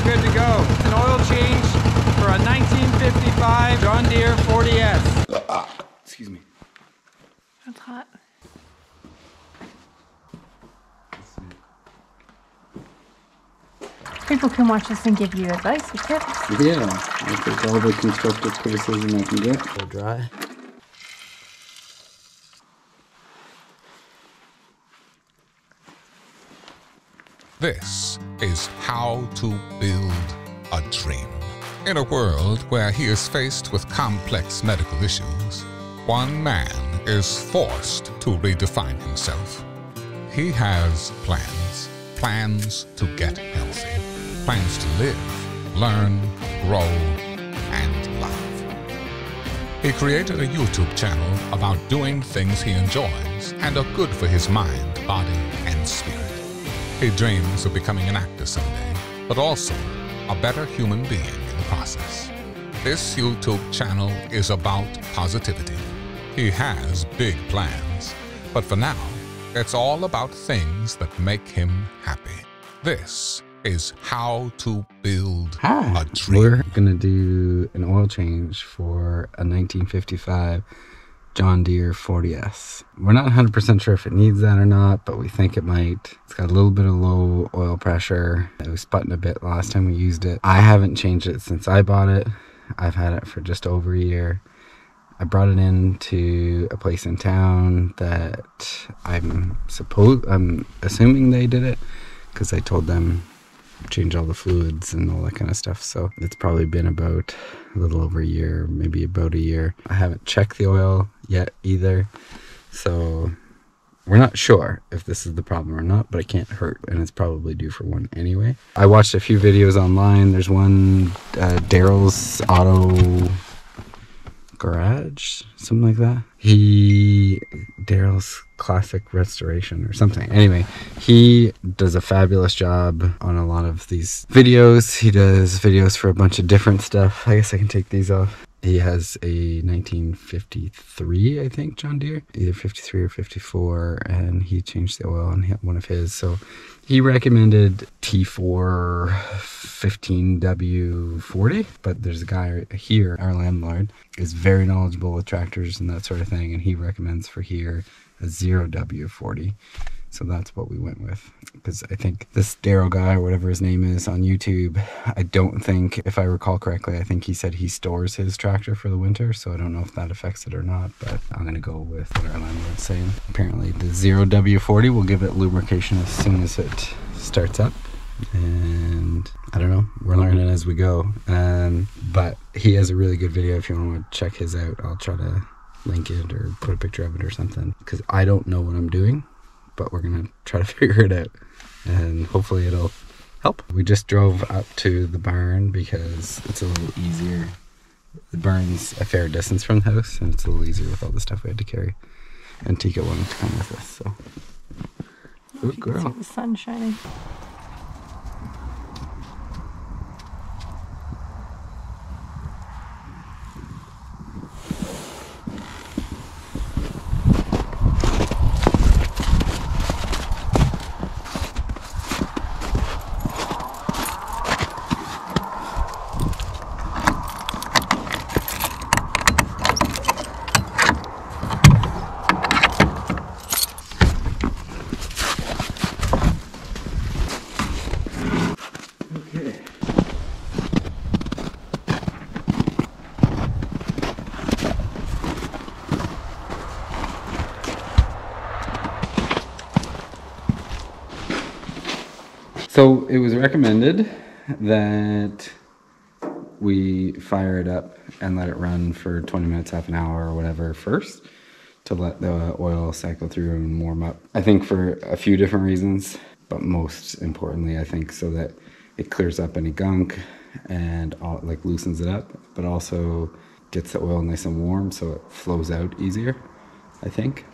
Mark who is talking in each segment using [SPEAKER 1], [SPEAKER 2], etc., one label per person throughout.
[SPEAKER 1] we're good to go. It's an oil change for a 1955 John Deere 40S.
[SPEAKER 2] Excuse me.
[SPEAKER 3] That's hot. People can watch this and give you advice or tips.
[SPEAKER 2] Yeah, I take all the constructive criticism I can get. Go dry.
[SPEAKER 4] This is how to build a dream. In a world where he is faced with complex medical issues, one man is forced to redefine himself. He has plans to get healthy, plans to live, learn, grow, and love. He created a YouTube channel about doing things he enjoys and are good for his mind, body, and spirit. He dreams of becoming an actor someday, but also a better human being in the process. This YouTube channel is about positivity. He has big plans, but for now, it's all about things that make him happy. This is how to build a dream.
[SPEAKER 2] We're gonna do an oil change for a 1955 John Deere 40S. We're not 100% sure if it needs that or not, but we think it might. It's got a little bit of low oil pressure. It was sputting a bit last time we used it. I haven't changed it since I bought it. I've had it for just over a year. I brought it into a place in town that I'm assuming they did it, because I told them change all the fluids and all that kind of stuff. So it's probably been about a little over a year, maybe about a year. I haven't checked the oil yet either, so we're not sure if this is the problem or not, but it can't hurt, and it's probably due for one anyway. I watched a few videos online. There's one, Daryl's Auto Garage, something like that. Daryl's Classic Restoration or something. Anyway, he does a fabulous job on a lot of these videos. He does videos for a bunch of different stuff. I guess I can take these off. He has a 1953, I think, John Deere, either 53 or 54, and he changed the oil on one of his. So he recommended T4 15W40, but there's a guy here, our landlord, is very knowledgeable with tractors and that sort of thing, and he recommends for here a 0W40. So that's what we went with, because I think this Daryl guy, or whatever his name is, on YouTube, I don't think, if I recall correctly, I think he said he stores his tractor for the winter, so I don't know if that affects it or not, but I'm going to go with what our landlord's saying. Apparently the 0W40 will give it lubrication as soon as it starts up, and I don't know, we're learning as we go. But he has a really good video. If you want to check his out, I'll try to link it or put a picture of it or something, because I don't know what I'm doing, but we're gonna try to figure it out, and hopefully it'll help. We just drove up to the barn because it's a little easier. The barn's a fair distance from the house, and it's a little easier with all the stuff we had to carry, and Tikka wanted to come with us, so. Good girl.
[SPEAKER 3] See the sun shining.
[SPEAKER 2] So it was recommended that we fire it up and let it run for 20 minutes, half an hour or whatever first, to let the oil cycle through and warm up. I think for a few different reasons, but most importantly, I think so that it clears up any gunk and like loosens it up, but also gets the oil nice and warm so it flows out easier, I think.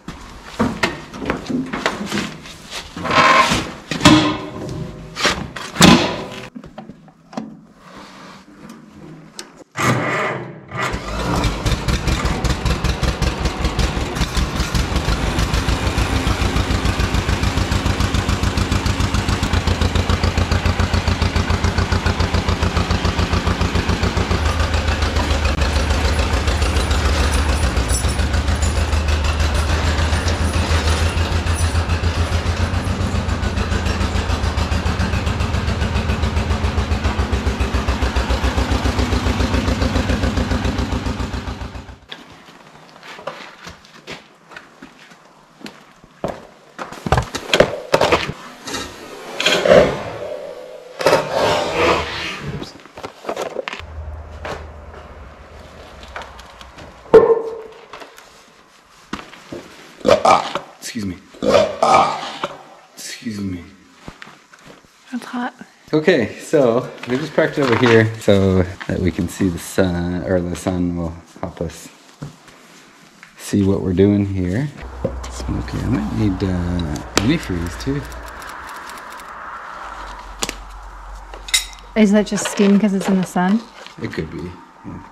[SPEAKER 2] Excuse me.
[SPEAKER 3] That's hot.
[SPEAKER 2] Okay, so we just parked over here so that we can see the sun, or the sun will help us see what we're doing here. Okay, I might need antifreeze too.
[SPEAKER 3] Is that just steam because it's in the sun?
[SPEAKER 2] It could be, yeah.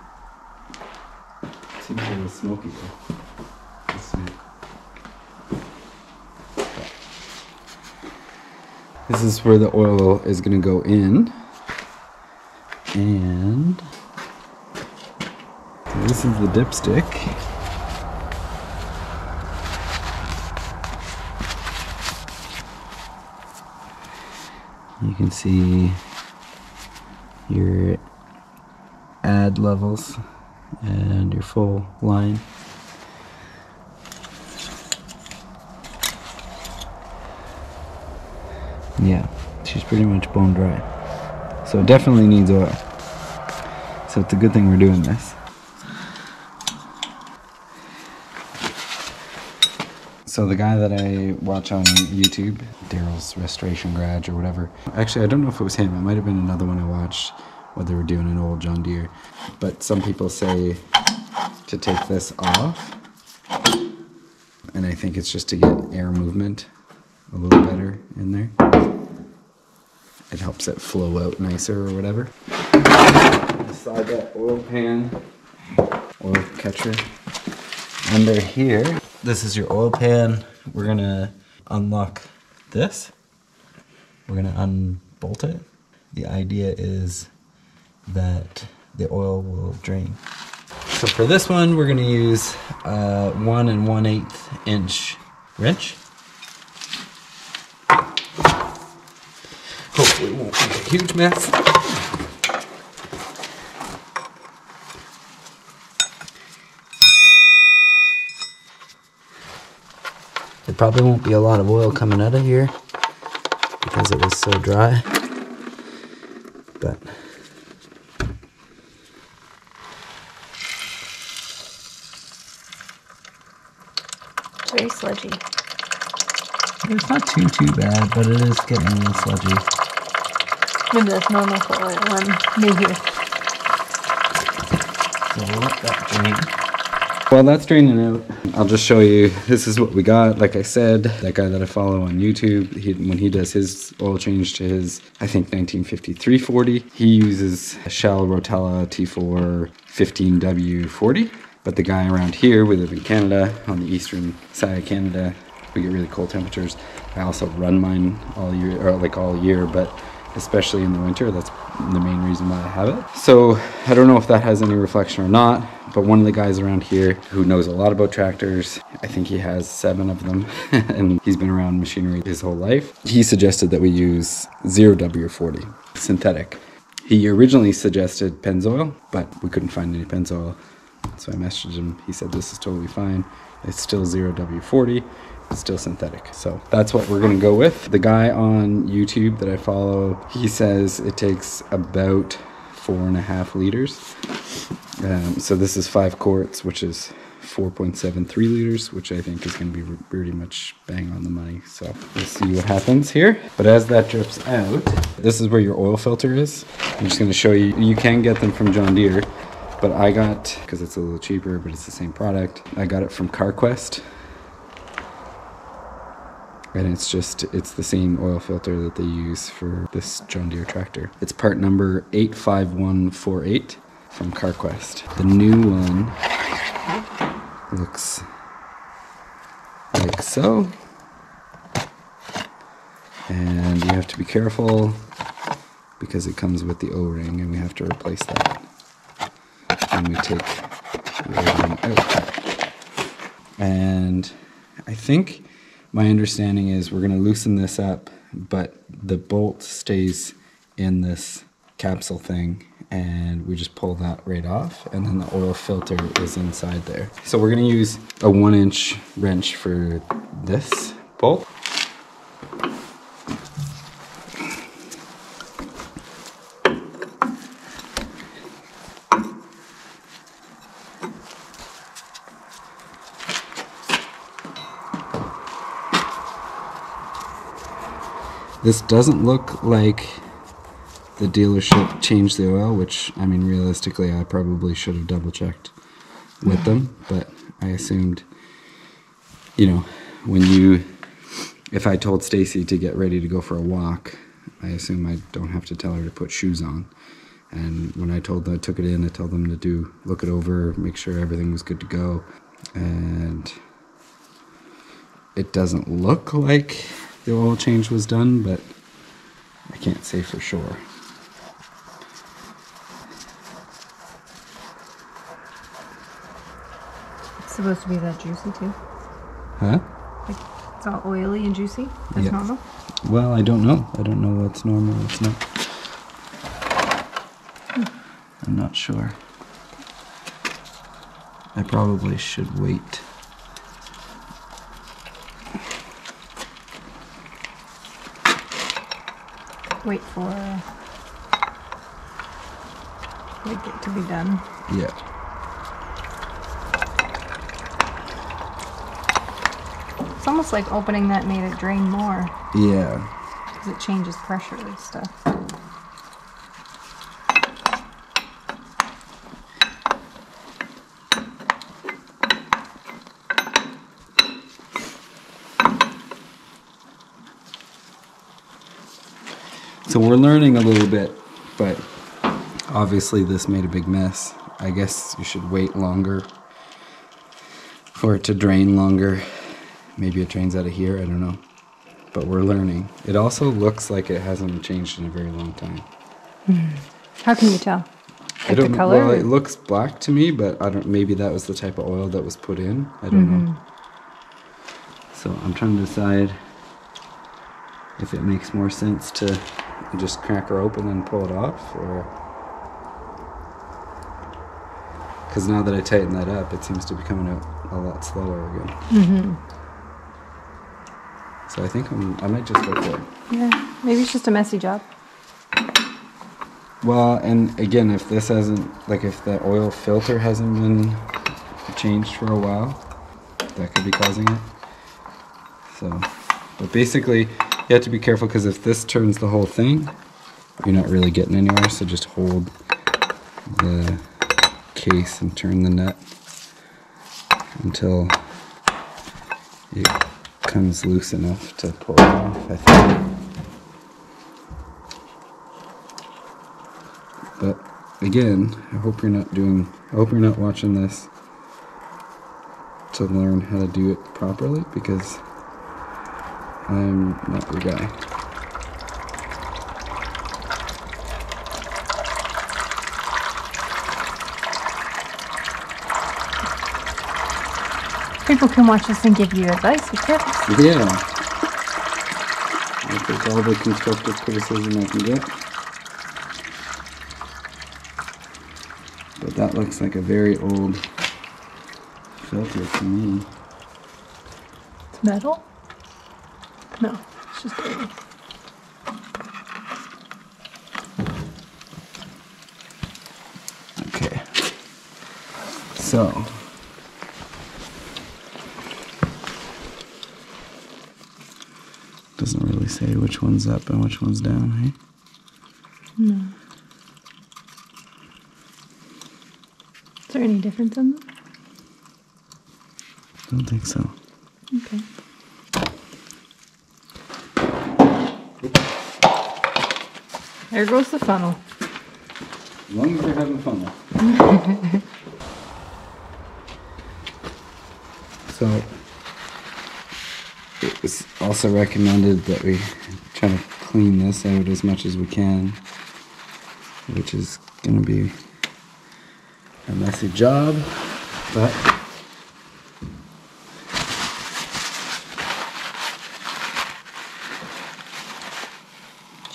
[SPEAKER 2] Seems a little smoky though. The smoke. This is where the oil is going to go in. And so this is the dipstick. You can see your add levels and your full line. Yeah, she's pretty much bone dry. So it definitely needs oil. So it's a good thing we're doing this. So the guy that I watch on YouTube, Daryl's Restoration Garage or whatever. Actually, I don't know if it was him. It might have been another one I watched where they were doing an old John Deere. But some people say to take this off. And I think it's just to get air movement a little better in there. It helps it flow out nicer or whatever. Slide that oil pan, oil catcher under here. This is your oil pan. We're gonna unlock this. We're gonna unbolt it. The idea is that the oil will drain. So for this one, we're gonna use 1 1/8 inch wrench. Hopefully it won't be a huge mess. There probably won't be a lot of oil coming out of here because it was so dry, but
[SPEAKER 3] It's very sludgy.
[SPEAKER 2] it's not too bad, but it is getting a little sludgy.
[SPEAKER 3] Maybe that's normal for oil. I'm new here.
[SPEAKER 2] So we'll let that drain. While that's draining out, I'll just show you, this is what we got. Like I said, that guy that I follow on YouTube, when he does his oil change to his, I think 1953 40, he uses a Shell Rotella T4 15W40. But the guy around here, we live in Canada, on the eastern side of Canada, we get really cold temperatures. I also run mine all year, or like all year, but especially in the winter, that's the main reason why I have it. So I don't know if that has any reflection or not, but one of the guys around here who knows a lot about tractors, I think he has 7 of them, and he's been around machinery his whole life. He suggested that we use 0W40, synthetic. He originally suggested Pennzoil, but we couldn't find any Pennzoil. So I messaged him, he said this is totally fine. It's still 0W40. It's still synthetic. So that's what we're gonna go with. The guy on YouTube that I follow, he says it takes about 4.5 liters. So this is 5 quarts, which is 4.73 liters, which I think is gonna be pretty much bang on the money. So we'll see what happens here. But as that drips out, this is where your oil filter is. I'm just gonna show you, you can get them from John Deere, but I got, because it's a little cheaper, but it's the same product, I got it from CarQuest. And it's the same oil filter that they use for this John Deere tractor. It's part number 85148 from CarQuest. The new one looks like so. And you have to be careful because it comes with the O-ring and we have to replace that when we take the O-ring out. And I think my understanding is we're going to loosen this up, but the bolt stays in this capsule thing and we just pull that right off, and then the oil filter is inside there. So we're going to use a 1-inch wrench for this bolt. This doesn't look like the dealership changed the oil, which, I mean, realistically, I probably should have double checked with them, but I assumed, you know, if I told Stacy to get ready to go for a walk, I assume I don't have to tell her to put shoes on. And when I took it in, I told them to look it over, make sure everything was good to go. And it doesn't look like the oil change was done, but I can't say for sure.
[SPEAKER 3] It's supposed to be that juicy too.
[SPEAKER 2] Huh?
[SPEAKER 3] Like it's all oily and juicy. That's normal.
[SPEAKER 2] Well, I don't know. I don't know what's normal, what's not. I'm not sure. I probably should wait.
[SPEAKER 3] Wait for it to be done.
[SPEAKER 2] Yeah.
[SPEAKER 3] It's almost like opening that made it drain more.
[SPEAKER 2] Yeah.
[SPEAKER 3] Because it changes pressure and stuff.
[SPEAKER 2] So we're learning a little bit, but obviously this made a big mess. I guess you should wait longer for it to drain longer. Maybe it drains out of here, I don't know. But we're learning. It also looks like it hasn't changed in a very long time.
[SPEAKER 3] How can you tell?
[SPEAKER 2] I don't know. Well, it looks black to me, but I don't. Maybe that was the type of oil that was put in. I don't know. So I'm trying to decide if it makes more sense to just crack her open and pull it off, or because now that I tighten that up, it seems to be coming out a lot slower again. So I think I might just go for it.
[SPEAKER 3] Yeah, maybe it's just a messy job.
[SPEAKER 2] Well, and again, if this hasn't, like if the oil filter hasn't been changed for a while, that could be causing it. So, but basically, you have to be careful because if this turns the whole thing, you're not really getting anywhere. So just hold the case and turn the nut until it comes loose enough to pull it off, I think. But again, I hope you're not watching this to learn how to do it properly, because I'm not your guy.
[SPEAKER 3] People can watch this and give you advice or tips.
[SPEAKER 2] Yeah. I'll take all the constructive criticism I can get. But that looks like a very old filter to me.
[SPEAKER 3] It's metal? No, it's just oil.
[SPEAKER 2] Okay. So. Doesn't really say which one's up and which one's down, hey?
[SPEAKER 3] No. Is there any difference in them?
[SPEAKER 2] Don't think so.
[SPEAKER 3] Okay. There goes the funnel.
[SPEAKER 2] As long as you're having fun. So, it was also recommended that we try to clean this out as much as we can, which is going to be a messy job, but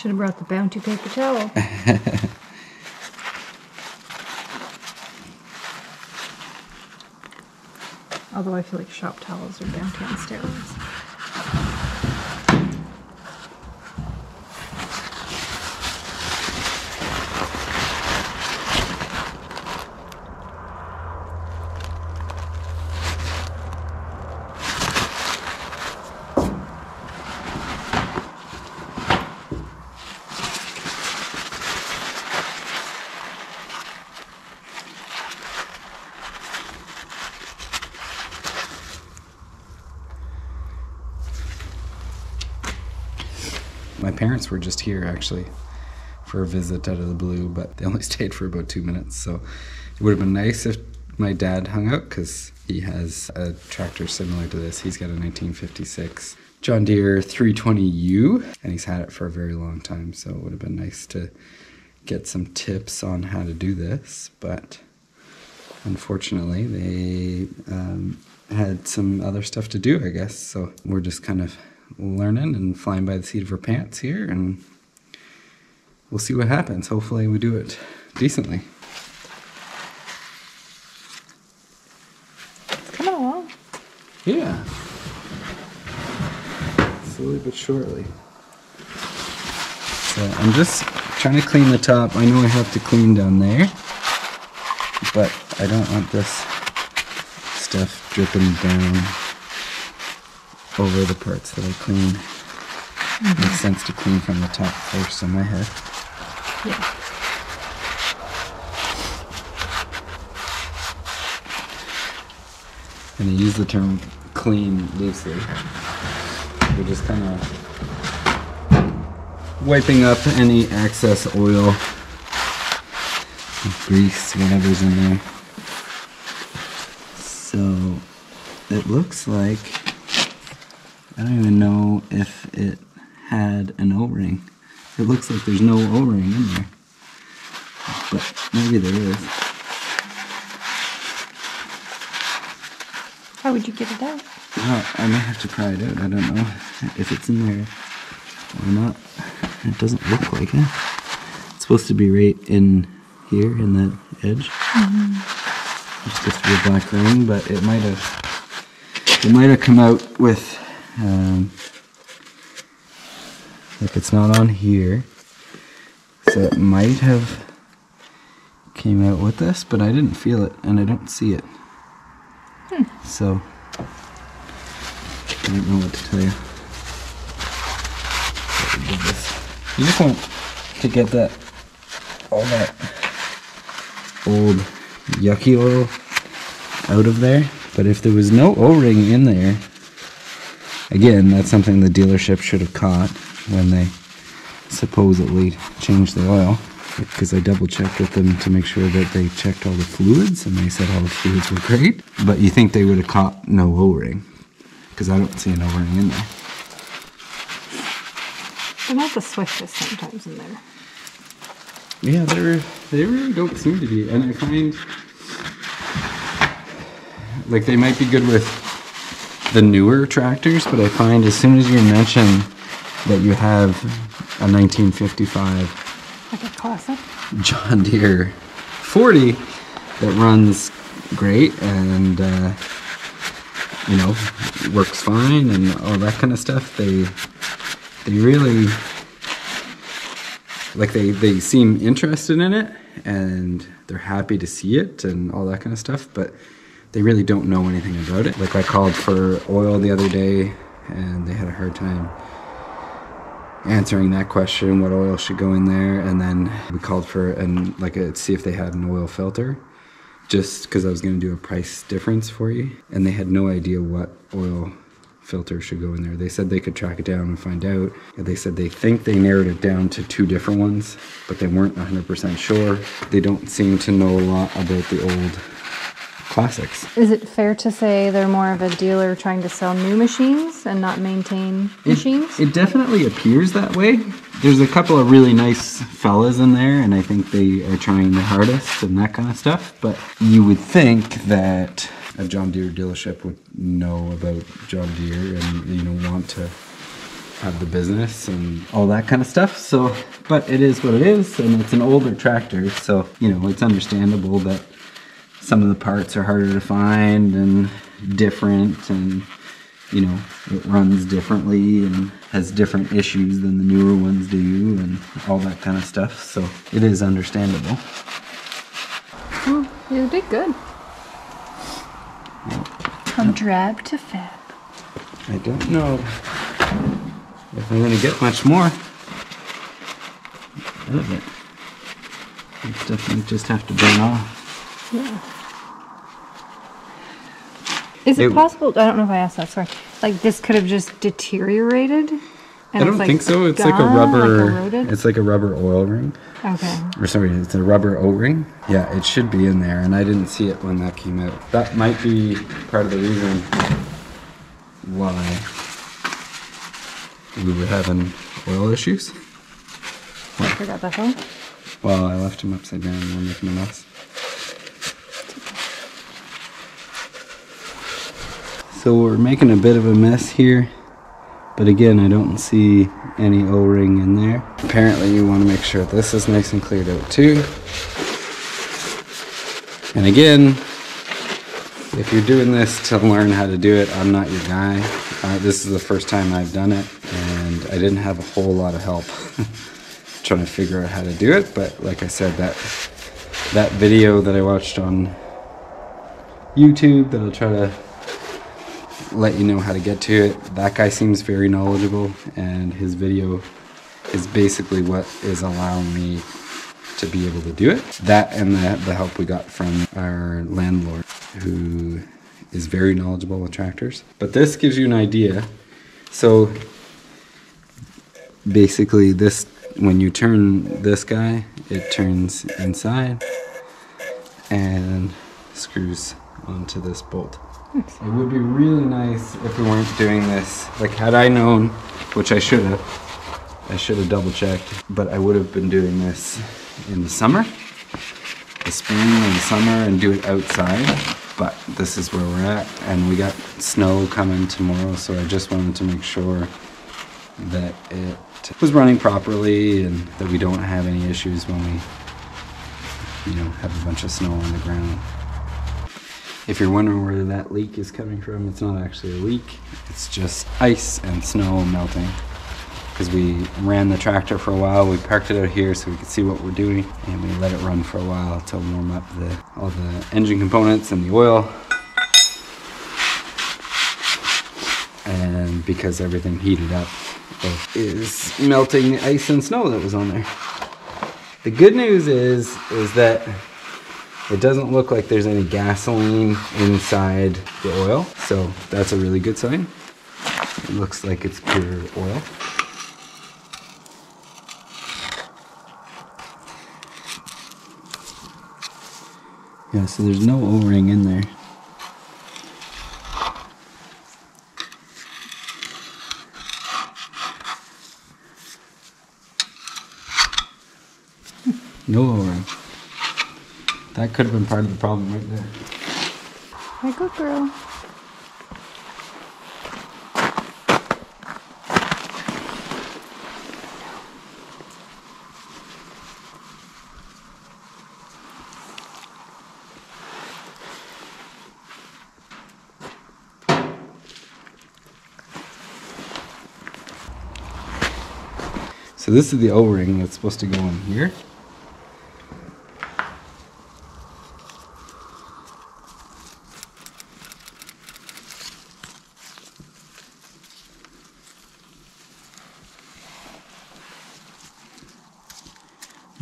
[SPEAKER 3] Should have brought the bounty paper towel. Although I feel like shop towels are bounty on steroids.
[SPEAKER 2] My parents were just here actually for a visit out of the blue, but they only stayed for about 2 minutes. So it would have been nice if my dad hung out, because he has a tractor similar to this. He's got a 1956 John Deere 320U, and he's had it for a very long time. So it would have been nice to get some tips on how to do this, but unfortunately they had some other stuff to do, I guess. So we're just kind of learning and flying by the seat of our pants here, and we'll see what happens. Hopefully we do it decently.
[SPEAKER 3] It's coming along.
[SPEAKER 2] Yeah. Slowly but surely. So I'm just trying to clean the top. I know I have to clean down there, but I don't want this stuff dripping down over the parts that I clean. Makes sense to clean from the top first in my head.
[SPEAKER 3] Yeah.
[SPEAKER 2] And I use the term clean loosely. We're just kind of wiping up any excess oil, grease, whatever's in there. So it looks like, I don't even know if it had an O-ring. It looks like there's no O-ring in there, but maybe there is.
[SPEAKER 3] How would you get it out?
[SPEAKER 2] Well, I might have to pry it out. I don't know if it's in there or not. It doesn't look like it. It's supposed to be right in here, in that edge. It's supposed to be a black ring, but it might have come out with like it's not on here, so it might have came out with this, but I didn't feel it and I don't see it. So I don't know what to tell you. You just want to get that, all that old yucky oil out of there. But if there was no O-ring in there, again, that's something the dealership should have caught when they supposedly changed the oil, because I double checked with them to make sure that they checked all the fluids, and they said all the fluids were great. But you think they would have caught no O-ring, because I don't see an O-ring in there.
[SPEAKER 3] They're not the swiftest sometimes in there.
[SPEAKER 2] Yeah, they really don't seem to be, and I find like they might be good with the newer tractors, but I find as soon as you mention that you have a 1955
[SPEAKER 3] Like a classic?
[SPEAKER 2] John Deere 40 that runs great and you know, works fine and all that kind of stuff, they really, like, they seem interested in it and they're happy to see it and all that kind of stuff, but they really don't know anything about it. Like, I called for oil the other day and they had a hard time answering that question, what oil should go in there. And then we called for see if they had an oil filter, just because I was going to do a price difference for you, and they had no idea what oil filter should go in there. They said they could track it down and find out. They said they think they narrowed it down to 2 different ones, but they weren't 100% sure. They don't seem to know a lot about the old classics.
[SPEAKER 3] Is it fair to say they're more of a dealer trying to sell new machines and not maintain machines?
[SPEAKER 2] It definitely appears that way. There's a couple of really nice fellas in there, and I think they are trying their hardest and that kind of stuff, but you would think that a John Deere dealership would know about John Deere and, you know, want to have the business and all that kind of stuff. So, but it is what it is, and it's an older tractor, so, you know, it's understandable that some of the parts are harder to find and different, and, you know, it runs differently and has different issues than the newer ones do and all that kind of stuff. So it is understandable.
[SPEAKER 3] Oh, you did good. From drab to fab.
[SPEAKER 2] I don't know if I'm going to get much more out of it. It's definitely just have to burn off.
[SPEAKER 3] Yeah. Is it possible, I don't know if I asked that, sorry, like this could have just deteriorated And
[SPEAKER 2] I don't
[SPEAKER 3] it's,
[SPEAKER 2] think so. It's like a
[SPEAKER 3] gone,
[SPEAKER 2] rubber.
[SPEAKER 3] like eroded?
[SPEAKER 2] It's like a rubber oil ring.
[SPEAKER 3] Okay.
[SPEAKER 2] Or sorry, it's a rubber O-ring. Yeah, it should be in there, and I didn't see it when that came out. That might be part of the reason why we were having oil issues.
[SPEAKER 3] I forgot that phone.
[SPEAKER 2] Well, I left him upside down and we're making a mess. So we're making a bit of a mess here, but again, I don't see any O-ring in there. Apparently you want to make sure this is nice and cleared out too. And again, if you're doing this to learn how to do it, I'm not your guy. This is the first time I've done it, and I didn't have a whole lot of help trying to figure out how to do it. But like I said, that video that I watched on YouTube that I'll try to let you know how to get to it, that guy seems very knowledgeable, and his video is basically what is allowing me to be able to do it. That and the help we got from our landlord, who is very knowledgeable with tractors. But this gives you an idea. So basically this, when you turn this guy, it turns inside and screws onto this bolt. It would be really nice if we weren't doing this. Like, had I known, which I should have double checked, but I would have been doing this in the summer, the spring and the summer, and do it outside. But this is where we're at, and we got snow coming tomorrow, so I just wanted to make sure that it was running properly and that we don't have any issues when we, have a bunch of snow on the ground. If you're wondering where that leak is coming from, it's not actually a leak. It's just ice and snow melting. Because we ran the tractor for a while, we parked it out here so we could see what we're doing, and we let it run for a while to warm up all the engine components and the oil. And because everything heated up, it is melting the ice and snow that was on there. The good news is that it doesn't look like there's any gasoline inside the oil, so that's a really good sign. It looks like it's pure oil. Yeah, so there's no O-ring in there. No O-ring. That could have been part of the problem right there.
[SPEAKER 3] Hey, good girl.
[SPEAKER 2] So this is the O-ring that's supposed to go in here.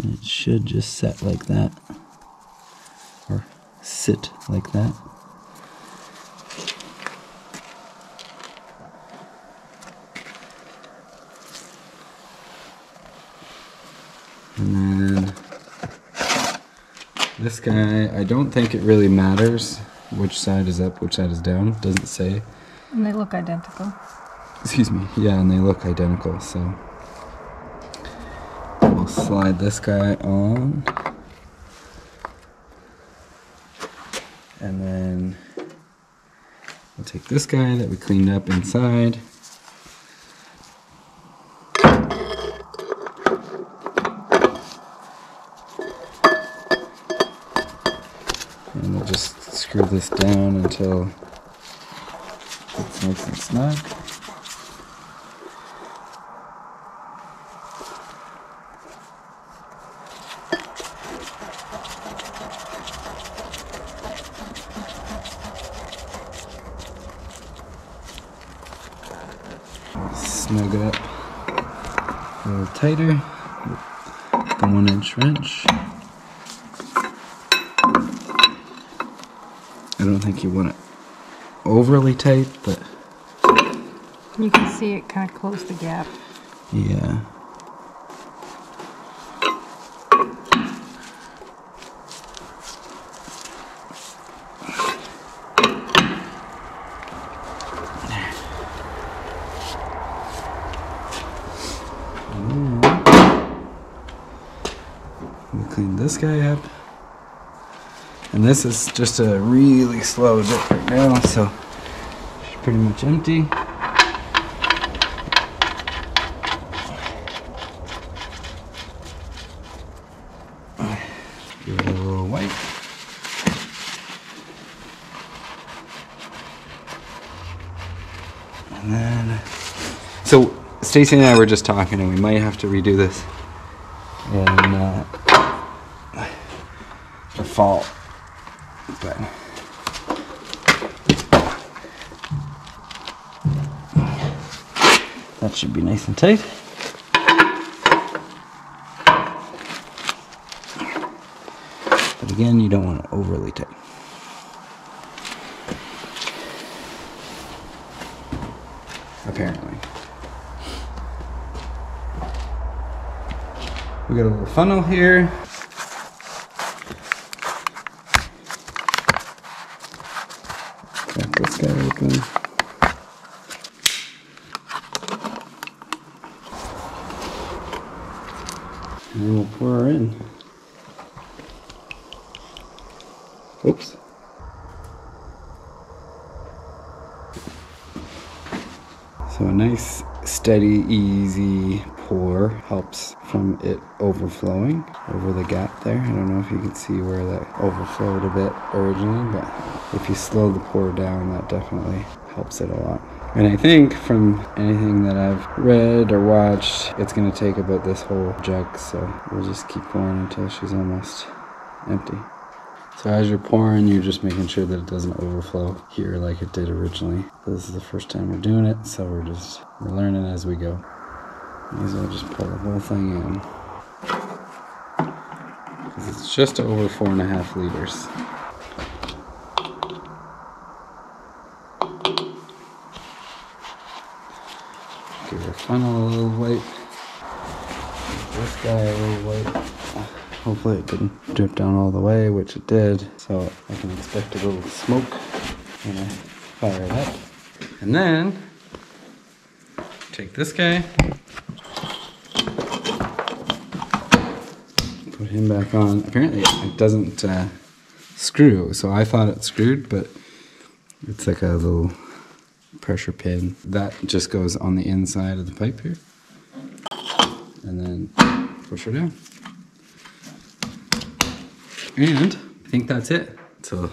[SPEAKER 2] And it should just set like that, or sit like that. And then this guy, I don't think it really matters which side is up, which side is down. It doesn't say.
[SPEAKER 3] And they look identical.
[SPEAKER 2] Excuse me. Yeah, and they look identical, so we'll slide this guy on. And then we'll take this guy that we cleaned up inside. And we'll just screw this down until it's nice and snug. Snug it up a little tighter with the 1-inch wrench. I don't think you want it overly tight, but
[SPEAKER 3] You can see it kind of close the gap.
[SPEAKER 2] Yeah. We'll clean this guy up. And this is just a really slow dip right now, so it's pretty much empty. Give it a little wipe. And then, so Stacy and I were just talking, and we might have to redo this in the fall. But that should be nice and tight. But again, you don't want it overly tight. Apparently. We got a little funnel here. Crack this guy open. And then we'll pour her in. Oops. So a nice, steady, easy pour helps from it overflowing over the gap there. I don't know if you can see where that overflowed a bit originally, but if you slow the pour down, that definitely helps it a lot. And I think from anything that I've read or watched, it's going to take about this whole jug, so we'll just keep pouring until she's almost empty. So as you're pouring, you're just making sure that it doesn't overflow here like it did originally. This is the first time we're doing it, so we're learning as we go. May as well just pour the whole thing in. Because it's just over 4.5 liters. Give our funnel a little wipe. Give this guy a little wipe. Hopefully it didn't drip down all the way, which it did. So I can expect a little smoke when I fire it up. And then, take this guy. Put him back on. Apparently it doesn't screw, so I thought it screwed, but it's like a little pressure pin. That just goes on the inside of the pipe here. And then push her down. And I think that's it. So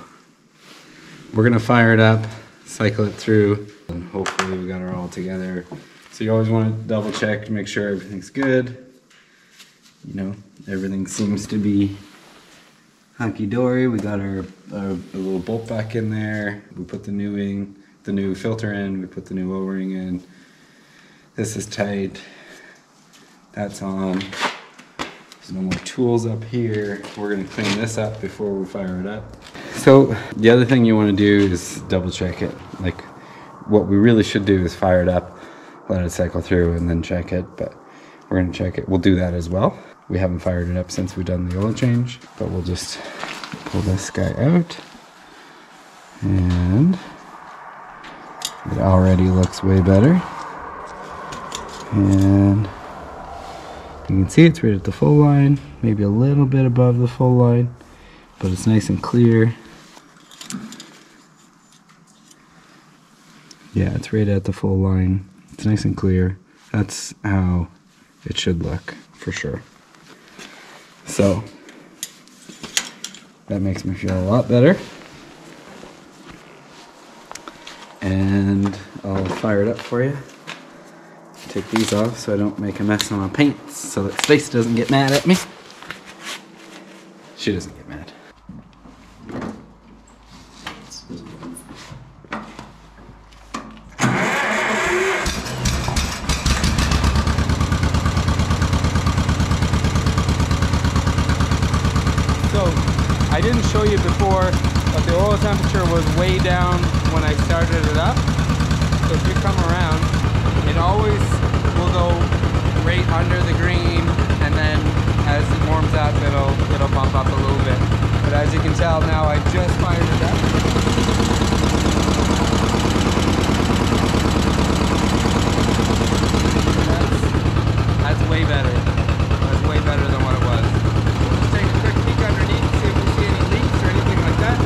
[SPEAKER 2] we're gonna fire it up, cycle it through, and hopefully we got her all together. So you always want to double check to make sure everything's good. You know, everything seems to be hunky-dory. We got our little bolt back in there. We put the new filter in. We put the new O-ring in. This is tight. That's on. There's no more tools up here. We're gonna clean this up before we fire it up. So the other thing you want to do is double check it. Like what we really should do is fire it up, let it cycle through, and then check it. But we're gonna check it. We'll do that as well. We haven't fired it up since we've done the oil change, but we'll just pull this guy out. And it already looks way better. And you can see it's right at the full line, maybe a little bit above the full line, but it's nice and clear. Yeah, it's right at the full line. It's nice and clear. That's how it should look, for sure. So, that makes me feel a lot better. And I'll fire it up for you. Take these off so I don't make a mess on my paints, so that Stacy doesn't get mad at me. She doesn't get mad.
[SPEAKER 1] So, I didn't show you before, but the oil temperature was way down when I started it up. So if you come around, it always will go under the green, and then as it warms up, it'll bump up a little bit. But as you can tell now, I just fired it up. That's way better. That's way better than what it was. Let's take a quick peek underneath and see if we see any leaks or anything like that.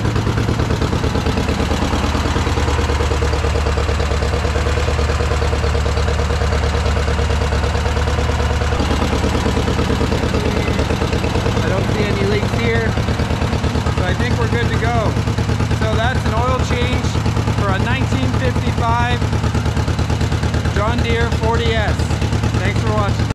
[SPEAKER 1] I don't see any leaks here, so I think we're good to go. So that's an oil change for a 1955 John Deere 40S. Thanks for watching.